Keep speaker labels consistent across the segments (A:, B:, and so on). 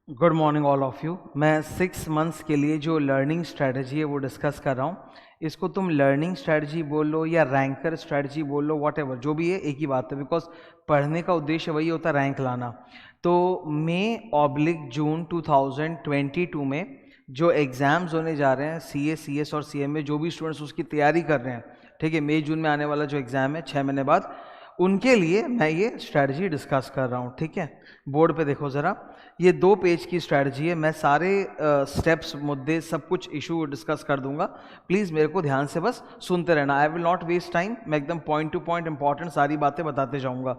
A: Good morning all of you. मैं 6 months के लिए जो लर्निंग स्ट्रैटेजी है वो डिस्कस कर रहा हूँ। इसको तुम लर्निंग स्ट्रैटेजी बोल लो या रैंकर स्ट्रैटेजी बोल लो, वॉट एवर जो भी है एक ही बात है, बिकॉज पढ़ने का उद्देश्य वही होता है, रैंक लाना। तो मई/जून 2022 में जो एग्ज़ाम्स होने जा रहे हैं सीए, सीएस और सीएम में, जो भी स्टूडेंट्स उसकी तैयारी कर रहे हैं, ठीक है, मई जून में आने वाला जो एग्ज़ाम है 6 महीने बाद, उनके लिए मैं ये स्ट्रैटेजी डिस्कस कर रहा हूँ। ठीक है, बोर्ड पे देखो ज़रा, ये 2 पेज की स्ट्रैटेजी है। मैं सारे स्टेप्स, मुद्दे, सब कुछ इशू डिस्कस कर दूंगा। प्लीज़ मेरे को ध्यान से बस सुनते रहना। I will not waste time. मैं एकदम पॉइंट टू पॉइंट इंपॉर्टेंट सारी बातें बताते जाऊंगा।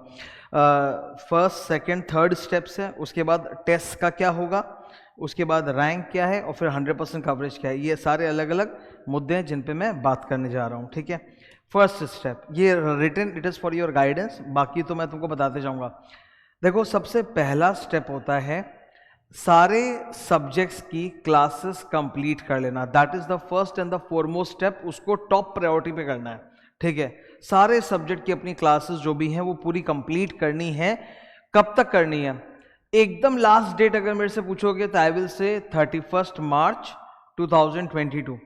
A: फर्स्ट, सेकंड, थर्ड स्टेप्स है, उसके बाद टेस्ट का क्या होगा, उसके बाद रैंक क्या है, और फिर 100% कवरेज क्या है। ये सारे अलग अलग मुद्दे हैं जिन पे मैं बात करने जा रहा हूँ। ठीक है, फर्स्ट स्टेप, ये written, it is for your guidance, बाकी तो मैं तुमको बताते जाऊंगा। देखो, सबसे पहला स्टेप होता है सारे सब्जेक्ट्स की क्लासेस कंप्लीट कर लेना। That is the first and the foremost step, उसको टॉप प्रायोरिटी पे करना है। ठीक है, सारे सब्जेक्ट की अपनी क्लासेस जो भी हैं वो पूरी कंप्लीट करनी है। कब तक करनी है? एकदम लास्ट डेट अगर मेरे से पूछोगे तो आई विल से 31 मार्च 2022।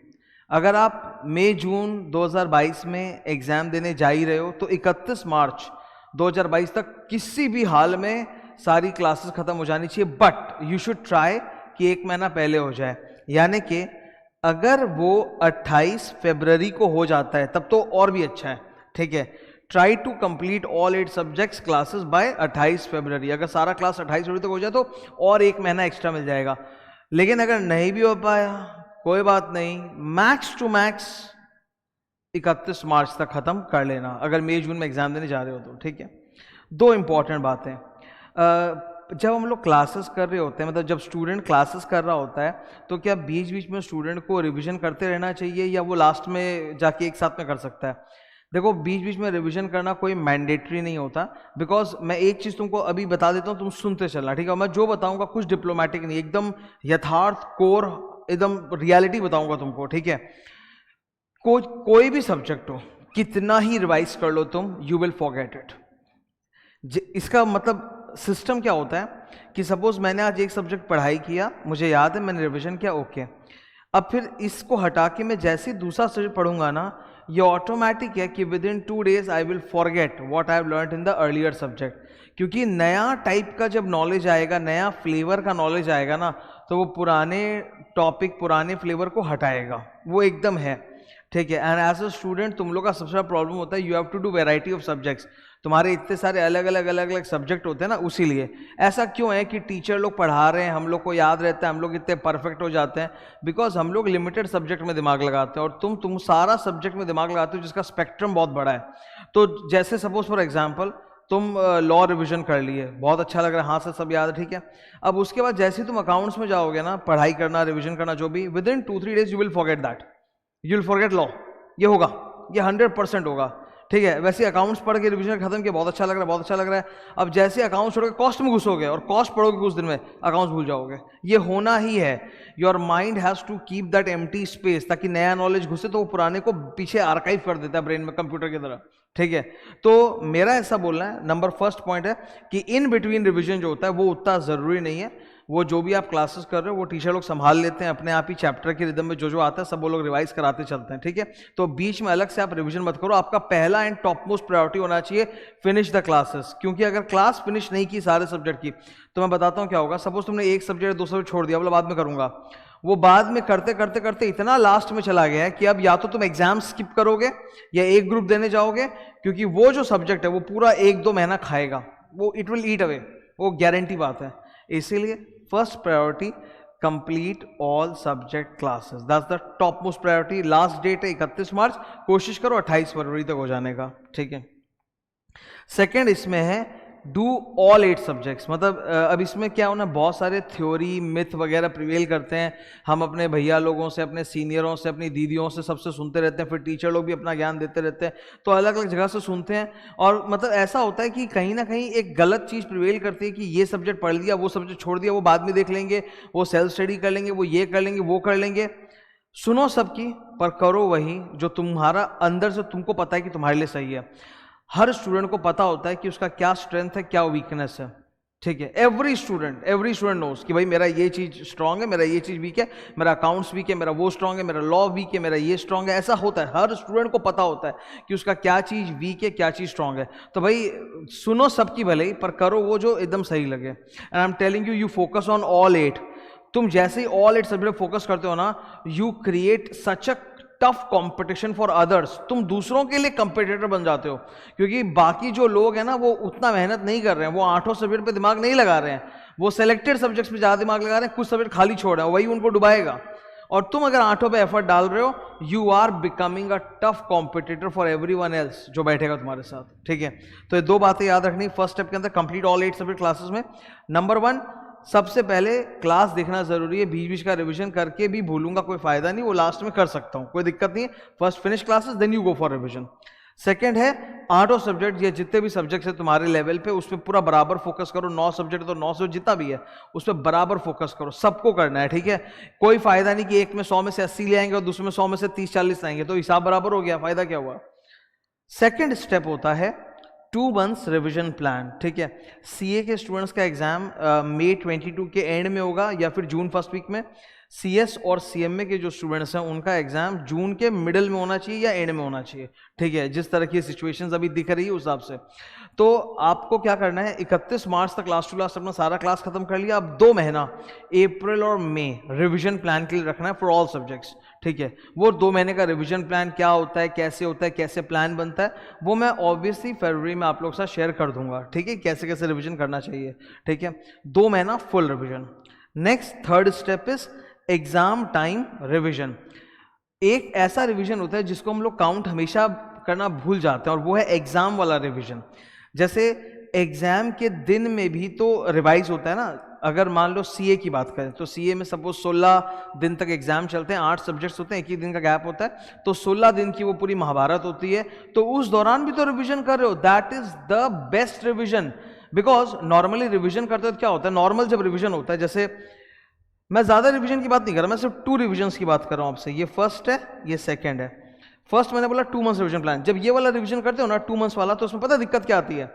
A: अगर आप मई जून 2022 में एग्जाम देने जा ही रहे हो तो 31 मार्च 2022 तक किसी भी हाल में सारी क्लासेस खत्म हो जानी चाहिए। बट यू शुड ट्राई कि 1 महीना पहले हो जाए, यानी कि अगर वो 28 फरवरी को हो जाता है तब तो और भी अच्छा है। ठीक है, try to complete all 8 subjects classes by 28 February. अगर सारा क्लास 28 फरवरी तक हो जाए तो और 1 महीना एक्स्ट्रा मिल जाएगा। लेकिन अगर नहीं भी हो पाया, कोई बात नहीं, मैक्स टू मैक्स 31 मार्च तक खत्म कर लेना अगर मई जून में एग्जाम देने जा रहे हो तो। ठीक है, 2 इंपॉर्टेंट बातें। जब हम लोग क्लासेस कर रहे होते हैं, मतलब जब स्टूडेंट क्लासेस कर रहा होता है, तो क्या बीच बीच में स्टूडेंट को रिवीजन करते रहना चाहिए या वो लास्ट में जाके एक साथ में कर सकता है? देखो, बीच बीच में रिवीजन करना कोई मैंडेटरी नहीं होता, बिकॉज मैं एक चीज़ तुमको अभी बता देता हूँ, तुम सुनते चलना। ठीक है, मैं जो बताऊंगा कुछ डिप्लोमेटिक नहीं, एकदम यथार्थ, कोर, एकदम रियलिटी बताऊंगा तुमको। ठीक है, कोई भी सब्जेक्ट हो, कितना ही रिवाइज कर लो तुम, यू विल फॉरगेट इट। इसका मतलब सिस्टम क्या होता है कि सपोज मैंने आज एक सब्जेक्ट पढ़ाई किया, मुझे याद है, मैंने रिवीजन किया, ओके। अब फिर इसको हटा के मैं जैसे ही दूसरा सब्जेक्ट पढ़ूंगा ना, ये ऑटोमेटिक है कि with in 2 days I will forget what I have learned in the earlier subject. क्योंकि नया टाइप का जब नॉलेज आएगा, नया फ्लेवर का नॉलेज आएगा ना, तो वो पुराने टॉपिक, पुराने फ्लेवर को हटाएगा, वो एकदम है। ठीक है, एंड एज अ स्टूडेंट तुम लोग का सबसे बड़ा प्रॉब्लम होता है, you have to do variety of subjects. तुम्हारे इतने सारे अलग अलग सब्जेक्ट होते हैं ना, उसीलिए ऐसा क्यों है कि टीचर लोग पढ़ा रहे हैं, हम लोग को याद रहता है, हम लोग इतने परफेक्ट हो जाते हैं, बिकॉज हम लोग लिमिटेड सब्जेक्ट में दिमाग लगाते हैं, और तुम सारा सब्जेक्ट में दिमाग लगाते हो जिसका स्पेक्ट्रम बहुत बड़ा है। तो जैसे सपोज फॉर एग्जाम्पल तुम लॉ रिविजन कर लिए, बहुत अच्छा लग रहा है, हाँ सर सब याद है, ठीक है। अब उसके बाद जैसे ही तुम अकाउंट्स में जाओगे ना, पढ़ाई करना, रिविजन करना, जो भी, with in 2-3 days you will forget that, you will forget law. ये होगा, ये 100% होगा। ठीक है, वैसे अकाउंट्स पढ़ के रिवीजन खत्म किया, बहुत अच्छा लग रहा है, बहुत अच्छा लग रहा है। अब जैसे अकाउंट्स छोड़ के कॉस्ट में घुसोगे और कॉस्ट पढ़ोगे कुछ दिन में, अकाउंट्स भूल जाओगे। ये होना ही है। Your mind has to keep that empty space, ताकि नया नॉलेज घुसे तो वो पुराने को पीछे आर्काइव कर देता है ब्रेन में, कंप्यूटर की तरह। ठीक है, तो मेरा ऐसा बोलना है, नंबर फर्स्ट पॉइंट है कि इन बिटवीन रिविजन जो होता है वो उतना जरूरी नहीं है। वो जो भी आप क्लासेस कर रहे हो वो टीचर लोग संभाल लेते हैं अपने आप ही, चैप्टर के रिदम में जो जो आता है सब वो लोग रिवाइज कराते चलते हैं। ठीक है, तो बीच में अलग से आप रिवीजन मत करो। आपका पहला एंड टॉप मोस्ट प्रायोरिटी होना चाहिए फिनिश द क्लासेस, क्योंकि अगर क्लास फिनिश नहीं की सारे सब्जेक्ट की, तो मैं बताता हूँ क्या होगा। सपोज तुमने एक सब्जेक्ट 2 सब्जेक्ट छोड़ दिया, बोला बाद में करूंगा, वो बाद में करते करते करते इतना लास्ट में चला गया है कि अब या तो तुम एग्जाम स्किप करोगे या एक ग्रुप देने जाओगे, क्योंकि वो जो सब्जेक्ट है वो पूरा 1-2 महीना खाएगा, वो इट विल ईट अवे, वो गारंटी बात है। इसीलिए first priority, complete all subject classes, that's the top most priority. Last date है 31 मार्च, कोशिश करो 28 फरवरी तक हो जाने का। ठीक है, सेकेंड इसमें है डू ऑल 8 सब्जेक्ट्स। मतलब अब इसमें क्या होना, बहुत सारे थ्योरी, मिथ वगैरह प्रिवेल करते हैं। हम अपने भैया लोगों से, अपने सीनियरों से, अपनी दीदियों से, सबसे सुनते रहते हैं, फिर टीचर लोग भी अपना ज्ञान देते रहते हैं, तो अलग अलग जगह से सुनते हैं। और मतलब ऐसा होता है कि कहीं ना कहीं एक गलत चीज़ प्रिवेल करती है कि ये सब्जेक्ट पढ़ लिया, वो सब्जेक्ट छोड़ दिया, वो बाद में देख लेंगे, वो सेल्फ स्टडी कर लेंगे, वो ये कर लेंगे, वो कर लेंगे। सुनो सबकी, पर करो वही जो तुम्हारा अंदर से तुमको पता है कि तुम्हारे लिए सही है। हर स्टूडेंट को पता होता है कि उसका क्या स्ट्रेंथ है, क्या वीकनेस है। ठीक है। एवरी स्टूडेंट नोस कि भाई मेरा ये चीज स्ट्रांग है, मेरा ये चीज वीक है, मेरा अकाउंट्स वीक है, मेरा वो स्ट्रांग है, मेरा लॉ वीक है, मेरा ये स्ट्रांग है। ऐसा होता है, हर स्टूडेंट को पता होता है कि उसका क्या चीज वीक है, क्या चीज स्ट्रांग है। तो भाई सुनो सबकी भले ही, पर करो वो जो एकदम सही लगे। And I am telling you, you focus on all 8। तुम जैसे ही ऑल 8 सब्जेक्ट फोकस करते हो ना, you create such a tough competition for others. तुम दूसरों के लिए कंपटीटर बन जाते हो, क्योंकि बाकी जो लोग हैं ना वो उतना मेहनत नहीं कर रहे हैं, वो 8 सब्जेक्ट पे दिमाग नहीं लगा रहे हैं, वो सिलेक्टेड सब्जेक्ट्स पे ज्यादा दिमाग लगा रहे हैं, कुछ सब्जेक्ट खाली छोड़ रहे हैं, वही उनको डुबाएगा। और तुम अगर 8 पे एफर्ट डाल रहे हो, you are becoming a tough competitor for everyone else जो बैठेगा तुम्हारे साथ। ठीक है, तो ये 2 बातें याद रखनी फर्स्ट स्टेप के अंदर, कंप्लीट ऑल 8 सब्जेक्ट क्लासेस में। नंबर 1, सबसे पहले क्लास देखना जरूरी है। बीच बीच का रिवीजन करके भी भूलूंगा कोई फायदा नहीं, वो लास्ट में कर सकता हूं, कोई दिक्कत नहीं है। First finish classes, then you go for revision. Second है 8 सब्जेक्ट या जितने भी सब्जेक्ट है तुम्हारे लेवल पे, उस पर पूरा बराबर फोकस करो। 9 सब्जेक्ट तो 9 से जितना भी है उस पर बराबर फोकस करो, सबको करना है। ठीक है, कोई फायदा नहीं कि एक में 100 में से 80 ले आएंगे और दूसरे में 100 में से 30-40 लाएंगे, तो हिसाब बराबर हो गया, फायदा क्या हुआ। सेकेंड स्टेप होता है 2 months रिविजन प्लान। ठीक है, सीए के स्टूडेंट्स का एग्जाम मई 22 के एंड में होगा या फिर जून फर्स्ट वीक में। सीएस और सीएमए के जो स्टूडेंट्स हैं उनका एग्जाम जून के मिडिल में होना चाहिए या एंड में होना चाहिए। ठीक है, जिस तरह की सिचुएशंस अभी दिख रही है उस हिसाब से। तो आपको क्या करना है, 31 मार्च तक लास्ट टू लास्ट अपना सारा क्लास खत्म कर लिया। अब 2 महीना अप्रैल और मई रिविजन प्लान के लिए रखना है फॉर ऑल सब्जेक्ट्स। ठीक है, वो 2 महीने का रिवीजन प्लान क्या होता है, कैसे प्लान बनता है, वो मैं ऑब्वियसली फरवरी में आप लोग के साथ शेयर कर दूंगा। ठीक है, कैसे कैसे रिवीजन करना चाहिए। ठीक है, 2 महीना full revision. Next third step is exam time revision. एक ऐसा रिवीजन होता है जिसको हम लोग काउंट हमेशा करना भूल जाते हैं, और वो है एग्जाम वाला रिवीजन। जैसे एग्जाम के दिन में भी तो रिवाइज होता है ना। अगर मान लो सीए की बात करें तो सीए में सपोज 16 दिन तक एग्जाम चलते हैं, 8 सब्जेक्ट्स होते हैं, एक ही दिन का गैप होता है, तो 16 दिन की वो पूरी महाभारत होती है। तो उस दौरान भी तो रिवीजन कर रहे हो, that is the best revision. Because normally revision करते हो तो क्या होता है, नॉर्मल जब रिवीजन होता है, जैसे मैं ज्यादा रिवीजन की बात नहीं कर रहा, मैं सिर्फ 2 रिवीजन की बात कर रहा हूं आपसे। ये फर्स्ट है, ये सेकेंड है। फर्स्ट मैंने बोला 2 मंथ्स रिवीजन प्लान। जब ये वाला रिवीजन करते हो ना 2 मंथ्स वाला, तो उसमें पता दिक्कत क्या आती है,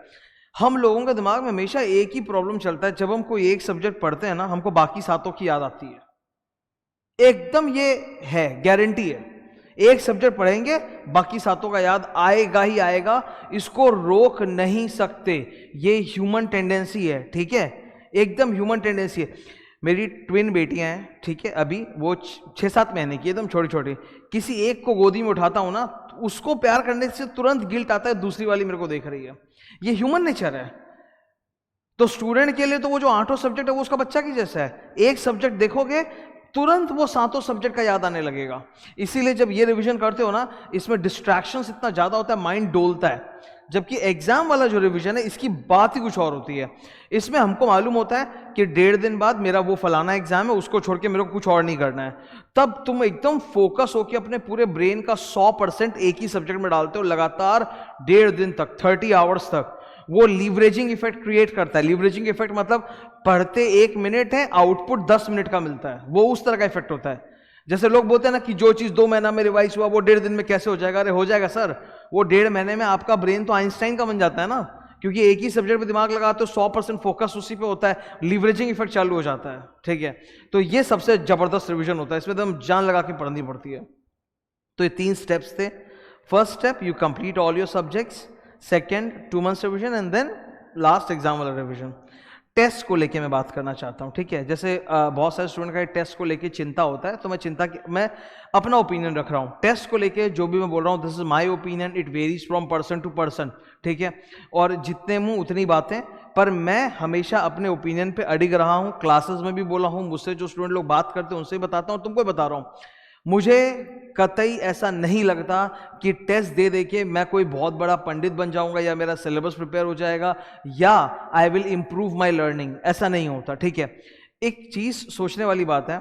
A: हम लोगों के दिमाग में हमेशा एक ही प्रॉब्लम चलता है, जब हम कोई एक सब्जेक्ट पढ़ते हैं ना, हमको बाकी 7 की याद आती है। एकदम ये है, गारंटी है, एक सब्जेक्ट पढ़ेंगे बाकी 7 का याद आएगा ही आएगा, इसको रोक नहीं सकते। ये ह्यूमन टेंडेंसी है। ठीक है, एकदम ह्यूमन टेंडेंसी है। मेरी ट्विन बेटियां हैं, ठीक है, अभी वो 6-7 महीने की, एकदम छोटी छोटी। किसी एक को गोदी में उठाता हूं ना, उसको प्यार करने से तुरंत गिल्ट आता है, दूसरी वाली मेरे को देख रही है। ये ह्यूमन नेचर है। तो स्टूडेंट के लिए तो वो जो 8 सब्जेक्ट है वो उसका बच्चा की जैसा है। एक सब्जेक्ट देखोगे तुरंत वो 7 सब्जेक्ट का याद आने लगेगा। इसीलिए जब ये रिवीजन करते हो ना, इसमें डिस्ट्रैक्शंस इतना ज्यादा होता है, माइंड डोलता है। जबकि एग्जाम वाला जो रिवीजन है, इसकी बात ही कुछ और होती है। इसमें हमको मालूम होता है कि 1.5 दिन बाद मेरा वो फलाना एग्जाम है, उसको छोड़ के मेरे को कुछ और नहीं करना है। तब तुम एकदम फोकस होकर अपने पूरे ब्रेन का 100% एक ही सब्जेक्ट में डालते हो, लगातार 1.5 दिन तक, 30 आवर्स तक। वो लीवरेजिंग इफेक्ट क्रिएट करता है। लीवरेजिंग इफेक्ट मतलब पढ़ते 1 मिनट है, आउटपुट 10 मिनट का मिलता है, वो उस तरह का इफेक्ट होता है। जैसे लोग बोलते हैं ना कि जो चीज 2 महीना में रिवाइज हुआ वो 1.5 दिन में कैसे हो जाएगा। अरे हो जाएगा सर, वो 1.5 महीने में आपका ब्रेन तो आइंस्टाइन का बन जाता है ना, क्योंकि एक ही सब्जेक्ट पे दिमाग लगाते हो, 100% फोकस उसी पे होता है, लीवरेजिंग इफेक्ट चालू हो जाता है। ठीक है, तो ये सबसे जबरदस्त रिवीजन होता है, इसमें एकदम जान लगा के पढ़नी पड़ती है। तो ये 3 स्टेप्स थे। First step, you complete all your subjects. Second, 2 months revision, and then last exam वाला रिविजन। टेस्ट को लेके मैं बात करना चाहता हूँ। ठीक है, जैसे बहुत सारे स्टूडेंट का टेस्ट को लेके चिंता होता है, तो मैं अपना ओपिनियन रख रहा हूँ टेस्ट को लेके। जो भी मैं बोल रहा हूँ, this is my opinion, it varies from person to person. ठीक है, और जितने मुंह उतनी बातें, पर मैं हमेशा अपने ओपिनियन पे अडिग रहा हूँ। क्लासेस में भी बोला हूँ, मुझसे जो स्टूडेंट लोग बात करते हैं उनसे बताता हूँ, तुमको बता रहा हूँ। मुझे कतई ऐसा नहीं लगता कि टेस्ट दे दे के मैं कोई बहुत बड़ा पंडित बन जाऊंगा, या मेरा सिलेबस प्रिपेयर हो जाएगा, या I will improve my learning. ऐसा नहीं होता। ठीक है, एक चीज सोचने वाली बात है,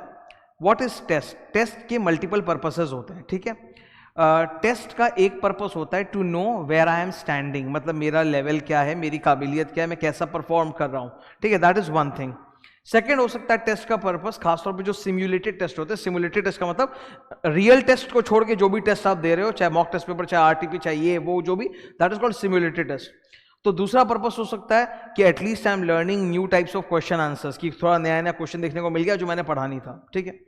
A: व्हाट इज टेस्ट। टेस्ट के मल्टीपल पर्पसेस होते हैं। ठीक है, टेस्ट का एक पर्पस होता है to know where I am standing, मतलब मेरा लेवल क्या है, मेरी काबिलियत क्या है, मैं कैसा परफॉर्म कर रहा हूं। ठीक है, that is one thing. Second हो सकता है टेस्ट का पर्पस, खासतौर पे जो सिम्युलेटेड टेस्ट होते हैं। सिम्युलेटेड टेस्ट का मतलब रियल टेस्ट को छोड़ के जो भी टेस्ट आप दे रहे हो, चाहे मॉक टेस्ट पेपर, चाहे आरटीपी, चाहे ये वो जो भी, that is called simulated test. तो दूसरा पर्पस हो सकता है कि at least I am learning new types of question answers, कि थोड़ा नया नया क्वेश्चन देखने को मिल गया जो मैंने पढ़ा नहीं था, ठीक है।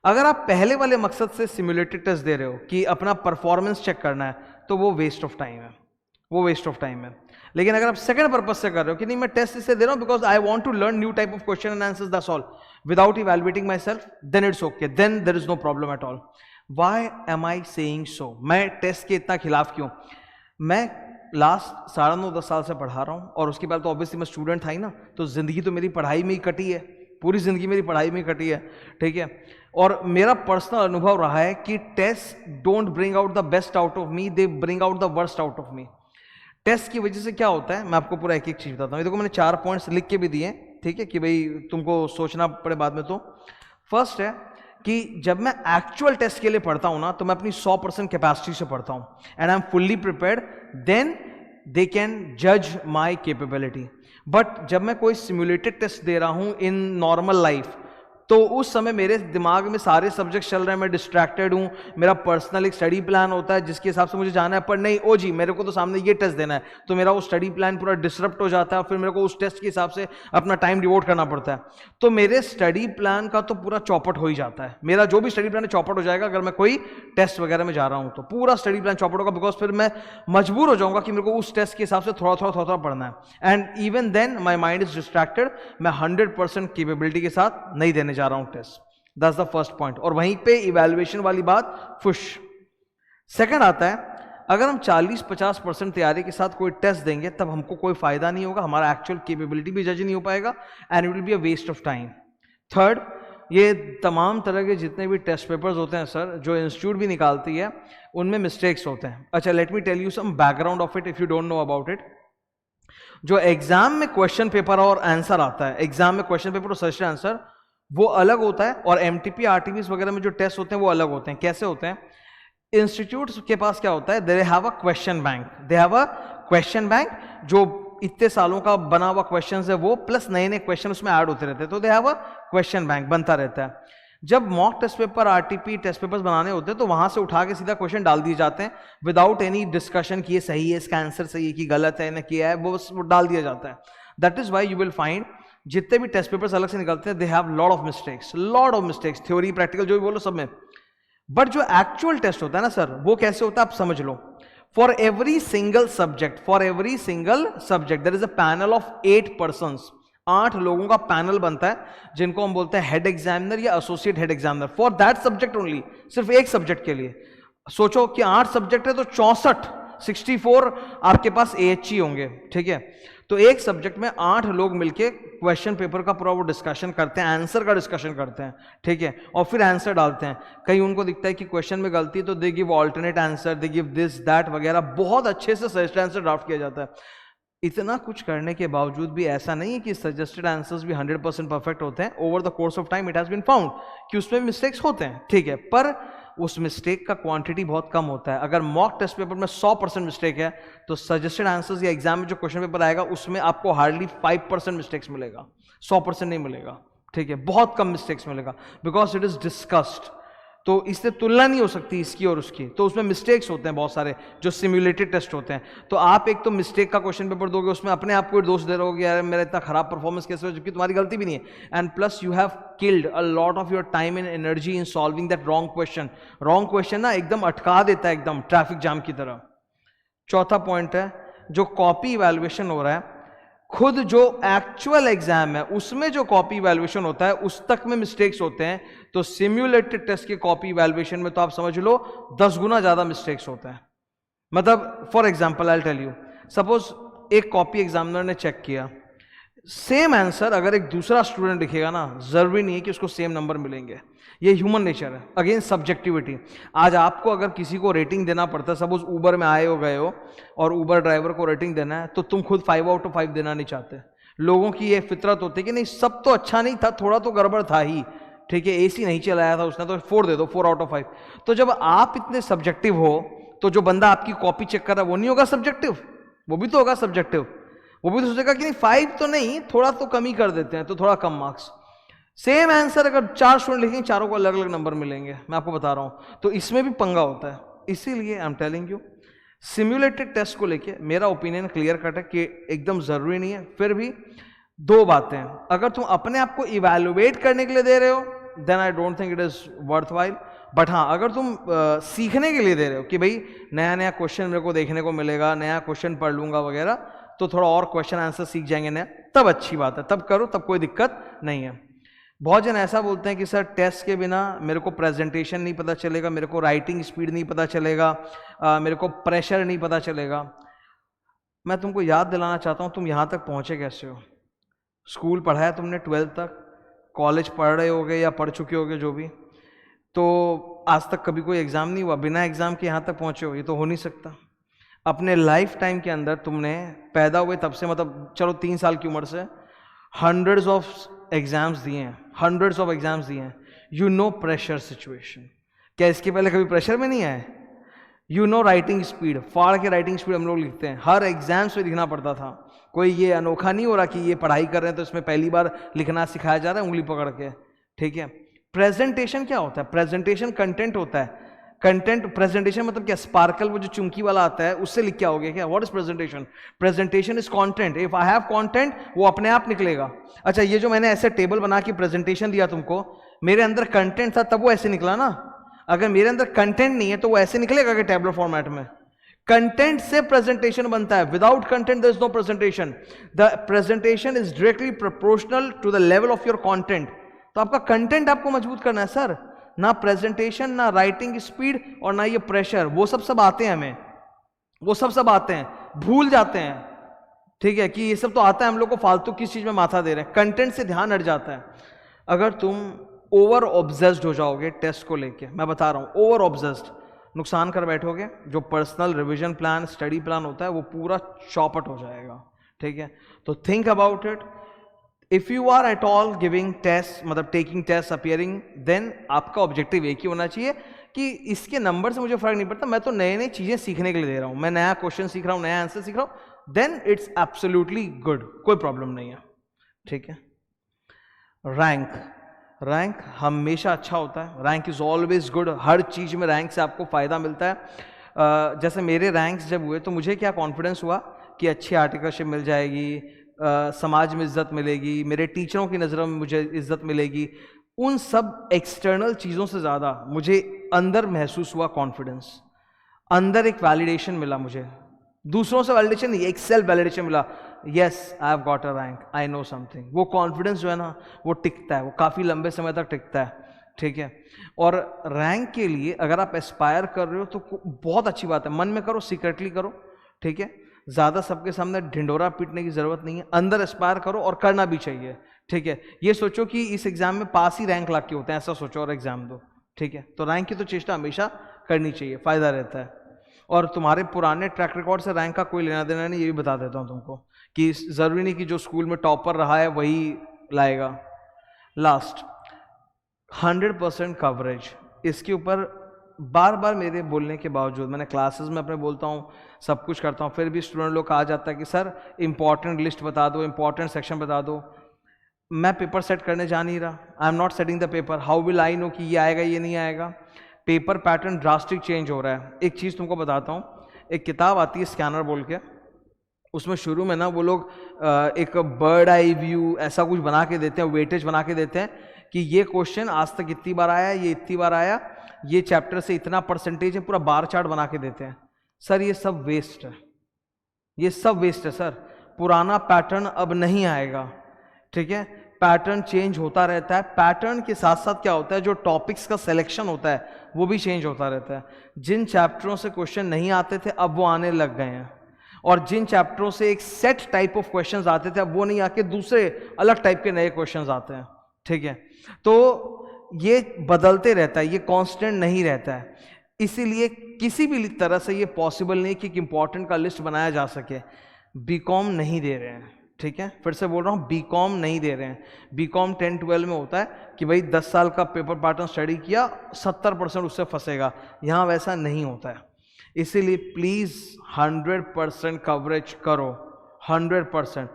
A: अगर आप पहले वाले मकसद से सिमुलेटेड टेस्ट दे रहे हो कि अपना परफॉर्मेंस चेक करना है, तो वो वेस्ट ऑफ टाइम है, वो वेस्ट ऑफ टाइम है। लेकिन अगर आप सेकंड पर्पस से कर रहे हो कि नहीं मैं टेस्ट इससे दे रहा हूं because I want to learn new type of question and answers, that's all, without evaluating my self, then it's okay, then there is no problem at all. Why am I saying so? मैं test के इतना खिलाफ क्यों? मैं last 9.5-10 साल से पढ़ा रहा हूं, और उसके बाद तो ऑब्वियसली मैं स्टूडेंट था ही ना, तो जिंदगी तो मेरी पढ़ाई में ही कटी है, पूरी जिंदगी मेरी पढ़ाई में ही कटी है, ठीक है। और मेरा पर्सनल अनुभव रहा है कि test don't bring out the best out of me, they bring out the worst out of me. Test की वजह से क्या होता है, मैं आपको पूरा एक एक चीज बताता हूँ। देखो मैंने 4 पॉइंट्स लिख के भी दिए, ठीक है, कि भाई तुमको सोचना पड़े बाद में। तो फर्स्ट है कि जब मैं एक्चुअल टेस्ट के लिए पढ़ता हूं ना, तो मैं अपनी 100% कैपेसिटी से पढ़ता हूं and I am fully prepared, then they can जज माई कैपेबिलिटी। बट जब मैं कोई सिमुलेटेड टेस्ट दे रहा हूं इन नॉर्मल लाइफ, तो उस समय मेरे दिमाग में सारे सब्जेक्ट चल रहे हैं, मैं डिस्ट्रैक्टेड हूं, मेरा पर्सनल एक स्टडी प्लान होता है जिसके हिसाब से मुझे जाना है, पर नहीं ओ जी मेरे को तो सामने ये टेस्ट देना है, तो मेरा वो स्टडी प्लान पूरा डिसरप्ट हो जाता है, फिर मेरे को उस टेस्ट के हिसाब से अपना टाइम डिवोट करना पड़ता है। तो मेरे स्टडी प्लान का तो पूरा चौपट हो ही जाता है, मेरा जो भी स्टडी प्लान है चौपट हो जाएगा अगर मैं कोई टेस्ट वगैरह में जा रहा हूं, तो पूरा स्टडी प्लान चौपट होगा, बिकॉज फिर मैं मजबूर हो जाऊंगा कि मेरे को उस टेस्ट के हिसाब से थोड़ा पढ़ना है, and even then my mind is distracted, मैं 100% कैपेबिलिटी के साथ नहीं देने जा रहा हूं test. That's the first point, और वहीं पे इवैल्यूएशन वाली बात फुश। सेकंड आता है, अगर हम 40-50% तैयारी के साथ कोई टेस्ट देंगे तब हमको कोई फायदा नहीं होगा, हमारा एक्चुअल कैपेबिलिटी भी जज नहीं हो पाएगा, and it will be a waste of time. Third, ये तमाम तरह के जितने भी टेस्ट पेपर्स होते हैं सर, जो इंस्टीट्यूट भी निकालती है, उनमें मिस्टेक्स होते हैं। अच्छा, let me tell you some background of it if you don't know about it. जो एग्जाम में क्वेश्चन पेपर और आंसर आता है, एग्जाम में क्वेश्चन पेपर और सजेस्टेड आंसर, वो अलग होता है, और एमटीपी आरटीपीस वगैरह में जो टेस्ट होते हैं वो अलग होते हैं। कैसे होते हैं? इंस्टीट्यूट के पास क्या होता है, दे have a question bank, they have a question bank, जो इतने सालों का बना हुआ क्वेश्चन है वो, प्लस नए नए क्वेश्चन उसमें ऐड होते रहते हैं, तो they have a question bank बनता रहता है। जब mock test paper RTP test papers बनाने होते हैं, तो वहां से उठा के सीधा क्वेश्चन डाल दिए जाते हैं विदाउट एनी डिस्कशन कि ये सही है, इसका आंसर सही है कि गलत है ना किया है, वो डाल दिया जाता है। That is why you will find जितने भी टेस्ट पेपर्स अलग से निकलते हैं, they have lot of mistakes, theory practical जो भी बोलो सब में। बट जो एक्चुअल टेस्ट होता है ना सर, वो कैसे होता है आप समझ लो। For every single subject there is a panel of 8 persons, 8 लोगों का पैनल बनता है, जिनको हम बोलते हैं हेड एग्जामिनर या associate head examiner, for that subject only, सिर्फ एक सब्जेक्ट के लिए। सोचो कि 8 सब्जेक्ट है तो 64 आपके पास AHE होंगे, ठीक है। तो एक सब्जेक्ट में 8 लोग मिलके क्वेश्चन पेपर का पूरा वो डिस्कशन करते हैं, आंसर का डिस्कशन करते हैं, ठीक है, और फिर आंसर डालते हैं। कहीं उनको दिखता है कि क्वेश्चन में गलती, तो they give alternate answer, they give this that वगैरह, बहुत अच्छे से सजेस्टेड आंसर ड्राफ्ट किया जाता है। इतना कुछ करने के बावजूद भी ऐसा नहीं है कि सजेस्टेड आंसर्स भी 100% परफेक्ट होते हैं। Over the course of time it has been found कि उसमें मिस्टेक्स होते हैं, ठीक है, पर उस मिस्टेक का क्वांटिटी बहुत कम होता है। अगर मॉक टेस्ट पेपर में 100% मिस्टेक है, तो सजेस्टेड आंसर्स या एग्जाम में जो क्वेश्चन पेपर आएगा उसमें आपको हार्डली 5% मिस्टेक्स मिलेगा, 100% नहीं मिलेगा, ठीक है, बहुत कम मिस्टेक्स मिलेगा, बिकॉज इट इज डिस्कस्ड। तो इससे तुलना नहीं हो सकती इसकी और उसकी, तो उसमें मिस्टेक्स होते हैं बहुत सारे जो सिमुलेटेड टेस्ट होते हैं। तो आप एक तो मिस्टेक का क्वेश्चन पेपर दोगे, उसमें अपने आप को दोष दे रहे हो कि यार मेरा इतना खराब परफॉर्मेंस कैसे हो, जबकि तुम्हारी गलती भी नहीं है। And plus you have killed a lot of your time and energy in solving that wrong question ना एकदम अटका देता है, एकदम ट्रैफिक जाम की तरह। चौथा पॉइंट है, जो कॉपी इवैल्यूएशन हो रहा है, खुद जो एक्चुअल एग्जाम है उसमें जो कॉपी इवैल्यूएशन होता है उस तक में मिस्टेक्स होते हैं, तो सिम्युलेटेड टेस्ट के कॉपी इवैल्यूएशन में तो आप समझ लो 10 गुना ज्यादा मिस्टेक्स होता है। मतलब for example I tell you, suppose एक कॉपी एग्जामिनर ने चेक किया, सेम आंसर अगर एक दूसरा स्टूडेंट लिखेगा ना, जरूरी नहीं है कि उसको सेम नंबर मिलेंगे, ये ह्यूमन नेचर है, अगेन सब्जेक्टिविटी। आज आपको अगर किसी को रेटिंग देना पड़ता है, सपोज ऊबर में आए हो गए हो और ऊबर ड्राइवर को रेटिंग देना है, तो तुम खुद 5 आउट ऑफ 5 देना नहीं चाहते। लोगों की ये फितरत होती है कि नहीं सब तो अच्छा नहीं था, थोड़ा तो गड़बड़ था ही, ठीक है, AC नहीं चलाया था उसने तो 4 दे दो, 4 आउट ऑफ 5। तो जब आप इतने सब्जेक्टिव हो, तो जो बंदा आपकी कॉपी चेक कर रहा है वो नहीं होगा सब्जेक्टिव, वो भी तो होगा सब्जेक्टिव, वो भी तो सोचेगा कि नहीं 5 तो नहीं, थोड़ा तो कम ही कर देते हैं, तो थोड़ा कम मार्क्स। सेम आंसर अगर 4 स्टूडेंट लिखेंगे, चारों को अलग अलग नंबर मिलेंगे, मैं आपको बता रहा हूं। तो इसमें भी पंगा होता है, इसीलिए I am telling you simulated test को लेके मेरा ओपिनियन क्लियर कट है कि एकदम जरूरी नहीं है। फिर भी दो बातें, अगर तुम अपने आप को इवैल्यूएट करने के लिए दे रहे हो then I don't think it is worth while. But हाँ, अगर तुम सीखने के लिए दे रहे हो कि भाई नया नया क्वेश्चन मेरे को देखने को मिलेगा, नया क्वेश्चन पढ़ लूंगा वगैरह, तो थोड़ा और क्वेश्चन आंसर सीख जाएंगे नया, तब अच्छी बात है, तब करो, तब कोई दिक्कत नहीं है। बहुत जन ऐसा बोलते हैं कि सर टेस्ट के बिना मेरे को प्रेजेंटेशन नहीं पता चलेगा, मेरे को राइटिंग स्पीड नहीं पता चलेगा, मेरे को प्रेशर नहीं पता चलेगा। मैं तुमको याद दिलाना चाहता हूँ तुम यहाँ तक पहुँचे कैसे हो। स्कूल पढ़ा है तुमने 12th तक, कॉलेज पढ़ रहे होगे या पढ़ चुके होगे जो भी, तो आज तक कभी कोई एग्ज़ाम नहीं हुआ, बिना एग्ज़ाम के यहाँ तक पहुँचे हो, ये तो हो नहीं सकता। अपने लाइफ टाइम के अंदर तुमने पैदा हुए तब से, मतलब चलो 3 साल की उम्र से हंड्रेड्स ऑफ एग्जाम्स दिए हैं, हंड्रेड्स ऑफ एग्जाम्स दिए हैं। यू नो प्रेशर सिचुएशन, क्या इसके पहले कभी प्रेशर में नहीं आए? यू नो राइटिंग स्पीड, फाड़ के राइटिंग स्पीड हम लोग लिखते हैं, हर एग्जाम्स में लिखना पड़ता था। कोई ये अनोखा नहीं हो रहा कि ये पढ़ाई कर रहे हैं तो इसमें पहली बार लिखना सिखाया जा रहा है उंगली पकड़ के, ठीक है। प्रेजेंटेशन क्या होता है? प्रेजेंटेशन कंटेंट होता है। कंटेंट प्रेजेंटेशन मतलब क्या? स्पार्कल वो जो चुमकी वाला आता है उससे लिख के आओगे क्या? What is presentation? Presentation is content. If I have content वो अपने आप निकलेगा। अच्छा, ये जो मैंने ऐसे टेबल बना के प्रेजेंटेशन दिया तुमको, मेरे अंदर कंटेंट था तब वो ऐसे निकला ना। अगर मेरे अंदर कंटेंट नहीं है तो वो ऐसे निकलेगा कि टेबलर फॉर्मेट में? कंटेंट से प्रेजेंटेशन बनता है, without content there is no presentation. The presentation is directly proportional to the level of your content. तो आपका कंटेंट आपको मजबूत करना है सर, ना प्रेजेंटेशन, ना राइटिंग स्पीड और ना ये प्रेशर। वो सब आते हैं हमें, वो सब आते हैं, भूल जाते हैं, ठीक है, कि ये सब तो आता है हम लोग को, फालतू किस चीज में माथा दे रहे हैं, कंटेंट से ध्यान हट जाता है। अगर तुम ओवर ऑब्सेस्ड हो जाओगे टेस्ट को लेके, मैं बता रहा हूं, ओवर ऑब्सेस्ड, नुकसान कर बैठोगे। जो personal revision plan, study plan होता है वो पूरा चौपट हो जाएगा, ठीक है। तो think about it. If you are at all giving test, मतलब टेकिंग टेस्ट, अपियरिंग, देन आपका ऑब्जेक्टिव एक ही होना चाहिए कि इसके नंबर से मुझे फर्क नहीं पड़ता, मैं तो नए नई चीजें सीखने के लिए दे रहा हूं, मैं नया क्वेश्चन सीख रहा हूं, नया आंसर सीख रहा हूं, देन इट्स एब्सोल्युटली गुड, कोई प्रॉब्लम नहीं है, ठीक है। रैंक हमेशा अच्छा होता है, रैंक इज ऑलवेज गुड, हर चीज में रैंक से आपको फायदा मिलता है। जैसे मेरे रैंक्स जब हुए तो मुझे क्या कॉन्फिडेंस हुआ कि अच्छी आर्टिकलशिप मिल जाएगी, समाज में इज्जत मिलेगी, मेरे टीचरों की नज़रों में मुझे इज्जत मिलेगी। उन सब एक्सटर्नल चीज़ों से ज़्यादा मुझे अंदर महसूस हुआ कॉन्फिडेंस, अंदर एक वैलिडेशन मिला मुझे, दूसरों से वैलिडेशन नहीं, एक सेल्फ वैलिडेशन मिला। Yes, I have got a rank, I know something. वो कॉन्फिडेंस जो है ना वो टिकता है, वो काफ़ी लंबे समय तक टिकता है, ठीक है। और रैंक के लिए अगर आप एस्पायर कर रहे हो तो बहुत अच्छी बात है, मन में करो, सीक्रेटली करो, ठीक है। ज़्यादा सबके सामने ढिंडोरा पीटने की ज़रूरत नहीं है, अंदर एस्पायर करो और करना भी चाहिए, ठीक है। ये सोचो कि इस एग्ज़ाम में पास ही रैंक ला के होते हैं, ऐसा सोचो और एग्ज़ाम दो, ठीक है। तो रैंक की तो चेष्टा हमेशा करनी चाहिए, फ़ायदा रहता है। और तुम्हारे पुराने ट्रैक रिकॉर्ड से रैंक का कोई लेना देना नहीं, ये भी बता देता हूँ तुमको, कि ज़रूरी नहीं कि जो स्कूल में टॉपर रहा है वही लाएगा। लास्ट 100% कवरेज, इसके ऊपर बार बार मेरे बोलने के बावजूद, मैंने क्लासेस में अपने बोलता हूँ, सब कुछ करता हूँ, फिर भी स्टूडेंट लोग कहा जाता है कि सर इंपॉर्टेंट लिस्ट बता दो, इंपॉर्टेंट सेक्शन बता दो। मैं पेपर सेट करने जा नहीं रहा, I am not setting the paper, how will I know कि ये आएगा ये नहीं आएगा। पेपर पैटर्न ड्रास्टिक चेंज हो रहा है। एक चीज़ तुमको बताता हूँ, एक किताब आती है स्कैनर बोल के, उसमें शुरू में ना वो लोग एक बर्ड आई व्यू ऐसा कुछ बना के देते हैं, वेटेज बना के देते हैं कि ये क्वेश्चन आज तक इतनी बार आया, ये इतनी बार आया, ये चैप्टर से इतना परसेंटेज है, पूरा बार चार्ट बना के देते हैं। सर ये सब वेस्ट है, ये सब वेस्ट है सर, पुराना पैटर्न अब नहीं आएगा, ठीक है। पैटर्न चेंज होता रहता है, पैटर्न के साथ साथ क्या होता है, जो टॉपिक्स का सिलेक्शन होता है वो भी चेंज होता रहता है। जिन चैप्टरों से क्वेश्चन नहीं आते थे अब वो आने लग गए हैं, और जिन चैप्टरों से एक सेट टाइप ऑफ क्वेश्चंस आते थे अब वो नहीं आके दूसरे अलग टाइप के नए क्वेश्चंस आते हैं, ठीक है। तो ये बदलते रहता है, ये कांस्टेंट नहीं रहता है, इसीलिए किसी भी तरह से ये पॉसिबल नहीं कि इंपॉर्टेंट का लिस्ट बनाया जा सके। बीकॉम नहीं दे रहे हैं, ठीक है, फिर से बोल रहा हूँ, बीकॉम नहीं दे रहे हैं। बीकॉम 10-12 में होता है कि भाई 10 साल का पेपर पैटर्न स्टडी किया, 70% उससे फंसेगा, यहाँ वैसा नहीं होता है। इसीलिए प्लीज़ 100% कवरेज करो, 100%।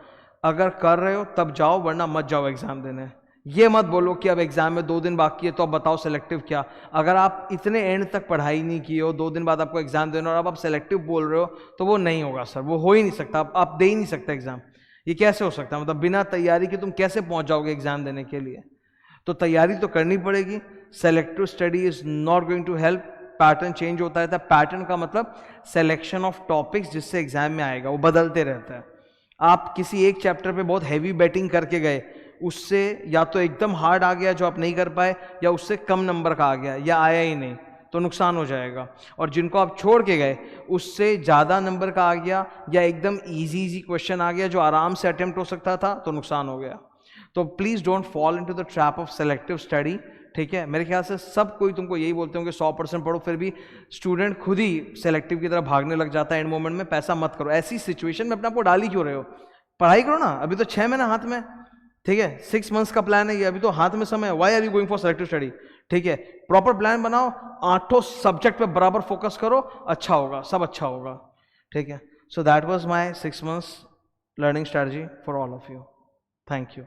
A: अगर कर रहे हो तब जाओ, वरना मत जाओ एग्ज़ाम देने। ये मत बोलो कि अब एग्जाम में 2 दिन बाकी है तो अब बताओ सेलेक्टिव क्या। अगर आप इतने एंड तक पढ़ाई नहीं की हो, 2 दिन बाद आपको एग्जाम देना और अब आप सेलेक्टिव बोल रहे हो, तो वो नहीं होगा सर, वो हो ही नहीं सकता, आप दे ही नहीं सकते एग्जाम। ये कैसे हो सकता है? मतलब बिना तैयारी के तुम कैसे पहुंच जाओगे एग्जाम देने के लिए? तो तैयारी तो करनी पड़ेगी। Selective study is not going to help. Pattern change होता रहता है। पैटर्न का मतलब सिलेक्शन ऑफ टॉपिक्स जिससे एग्जाम में आएगा, वो बदलते रहता है। आप किसी एक चैप्टर पे बहुत हैवी बैटिंग करके गए, उससे या तो एकदम हार्ड आ गया जो आप नहीं कर पाए, या उससे कम नंबर का आ गया या आया ही नहीं, तो नुकसान हो जाएगा। और जिनको आप छोड़ के गए उससे ज़्यादा नंबर का आ गया या एकदम इजी क्वेश्चन आ गया जो आराम से अटेम्प्ट हो सकता था, तो नुकसान हो गया। तो please don't fall into the trap of selective study. ठीक है, मेरे ख्याल से सब कोई तुमको यही बोलते होंगे 100% पढ़ो, फिर भी स्टूडेंट खुद ही सेलेक्टिव की तरफ भागने लग जाता है एंड मोमेंट में। पैसा मत करो ऐसी सिचुएशन में, अपने आपको डाल ही क्यों रहे हो? पढ़ाई करो ना, अभी तो 6 महीना हाथ में। ठीक है, 6 मंथ्स का प्लान है ये, अभी तो हाथ में समय है। Why are you going for selective study? ठीक है, प्रॉपर प्लान बनाओ, 8 सब्जेक्ट पे बराबर फोकस करो, अच्छा होगा, सब अच्छा होगा। ठीक है, so that was my 6 months learning strategy for all of you. Thank you.